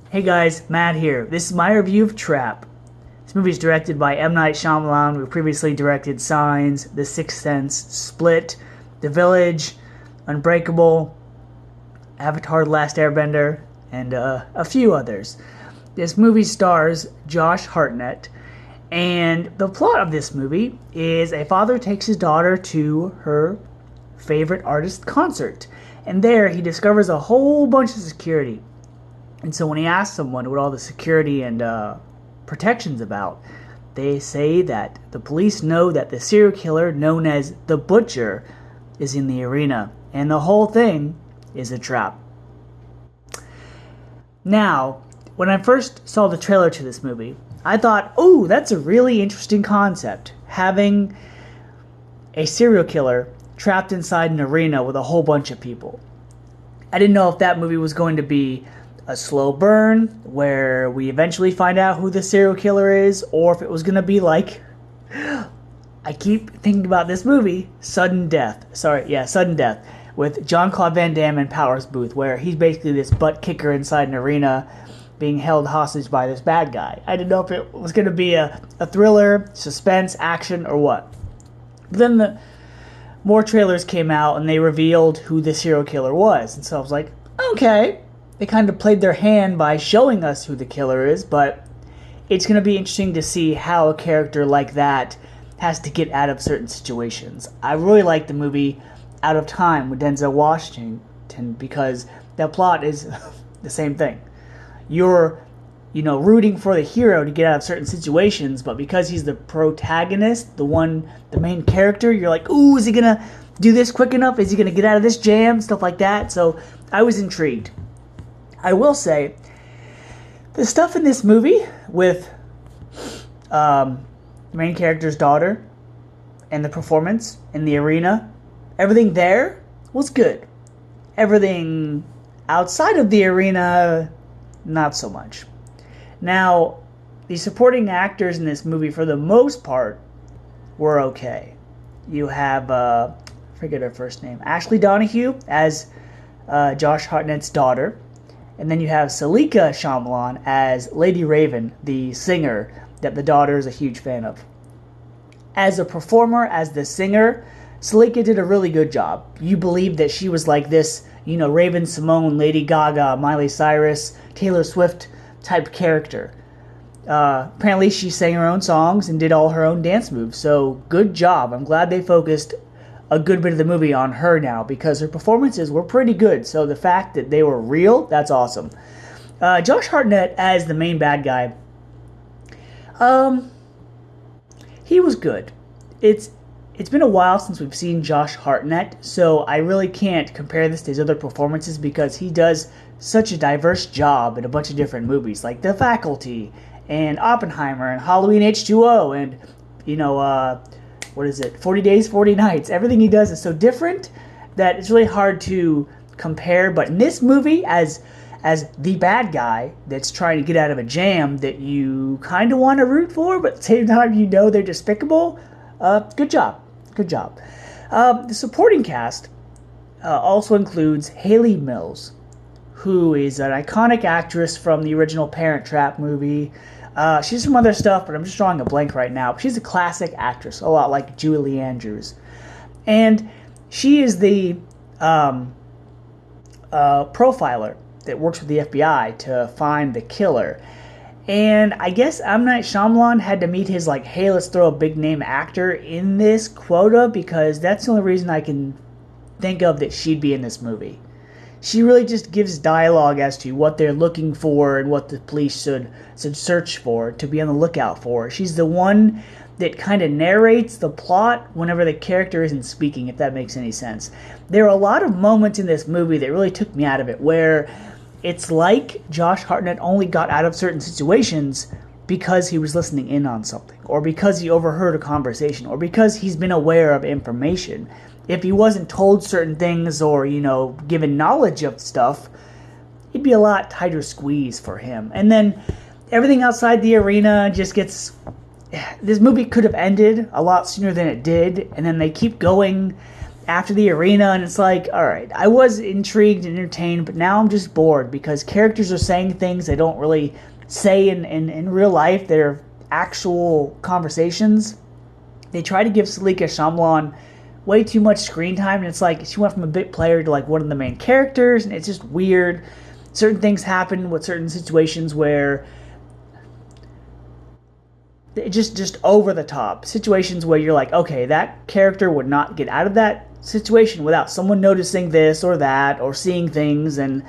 Hey guys, Matt here. This is my review of Trap. This movie is directed by M. Night Shymalan, who previously directed Signs, The Sixth Sense, Split, The Village, Unbreakable, Avatar: The Last Airbender, and a few others. This movie stars Josh Hartnett, and the plot of this movie is a father takes his daughter to her favorite artist concert, and there he discovers a whole bunch of security. And so when he asks someone what all the security and protection's about, they say that the police know that the serial killer known as the Butcher is in the arena, and the whole thing is a trap. Now, when I first saw the trailer to this movie, I thought, oh, that's a really interesting concept, having a serial killer trapped inside an arena with a whole bunch of people. I didn't know if that movie was going to be a slow burn where we eventually find out who the serial killer is, or if it was going to be like, I keep thinking about this movie, Sudden Death, with Jean-Claude Van Damme and Powers Booth, where he's basically this butt kicker inside an arena being held hostage by this bad guy. I didn't know if it was going to be a thriller, suspense, action, or what. But then more trailers came out and they revealed who the serial killer was, and so I was like, okay. They kind of played their hand by showing us who the killer is, but it's going to be interesting to see how a character like that has to get out of certain situations. I really like the movie Out of Time with Denzel Washington because the plot is the same thing. You're, rooting for the hero to get out of certain situations, but because he's the protagonist, the main character, you're like, ooh, is he going to do this quick enough? Is he going to get out of this jam? Stuff like that. So I was intrigued. I will say, the stuff in this movie with the main character's daughter and the performance in the arena, everything there was good. Everything outside of the arena, not so much. Now, the supporting actors in this movie, for the most part, were okay. You have, I forget her first name, Ashley Donahue as Josh Hartnett's daughter. And then you have Salika Shyamalan as Lady Raven, the singer that the daughter is a huge fan of. As a performer, as the singer, Salika did a really good job. You believe that she was like this, Raven Simone, Lady Gaga, Miley Cyrus, Taylor Swift type character. Apparently she sang her own songs and did all her own dance moves, so good job. I'm glad they focused a good bit of the movie on her now because her performances were pretty good. So the fact that they were real, that's awesome. Josh Hartnett as the main bad guy, he was good. It's been a while since we've seen Josh Hartnett, so I really can't compare this to his other performances because he does such a diverse job in a bunch of different movies, like The Faculty and Oppenheimer and Halloween H2O and 40 Days, 40 Nights. Everything he does is so different that it's really hard to compare. But in this movie, as the bad guy that's trying to get out of a jam that you kind of want to root for, but at the same time they're despicable, good job. Good job. The supporting cast also includes Hayley Mills, who is an iconic actress from the original Parent Trap movie. She's some other stuff, but I'm just drawing a blank right now. She's a classic actress, a lot like Julie Andrews. And she is the profiler that works with the FBI to find the killer. And I guess M. Night Shyamalan had to meet his, hey, let's throw a big-name actor in this quota because that's the only reason I can think of that she'd be in this movie. She really just gives dialogue as to what they're looking for and what the police should search for, to be on the lookout for. She's the one that kind of narrates the plot whenever the character isn't speaking, if that makes any sense. There are a lot of moments in this movie that really took me out of it, where it's like Josh Hartnett only got out of certain situations because he was listening in on something, or because he overheard a conversation, or because he's been aware of information. If he wasn't told certain things or, given knowledge of stuff, it'd be a lot tighter squeeze for him. And then everything outside the arena just gets... This movie could have ended a lot sooner than it did, and then they keep going after the arena, and it's like, all right, I was intrigued and entertained, but now I'm just bored because characters are saying things they don't really say in real life. They're actual conversations. They try to give Salika Shymalan way too much screen time, and it's like she went from a bit player to like one of the main characters, and it's just weird. Certain things happen with certain situations where it just over the top. Situations where you're like, okay, that character would not get out of that situation without someone noticing this or that or seeing things. And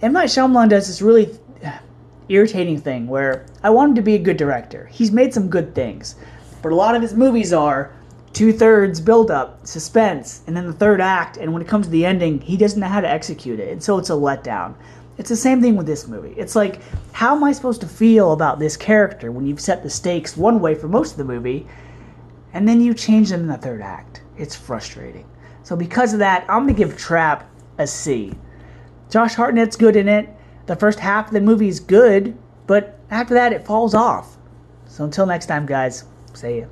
M. Night Shyamalan does this really irritating thing where I want him to be a good director. He's made some good things, but a lot of his movies are 2/3 build up, suspense, and then the third act, and when it comes to the ending, he doesn't know how to execute it, and so it's a letdown. It's the same thing with this movie. It's like, how am I supposed to feel about this character when you've set the stakes one way for most of the movie, and then you change them in the third act? It's frustrating. So because of that, I'm going to give Trap a C. Josh Hartnett's good in it. The first half of the movie is good, but after that, it falls off. So until next time, guys, see ya.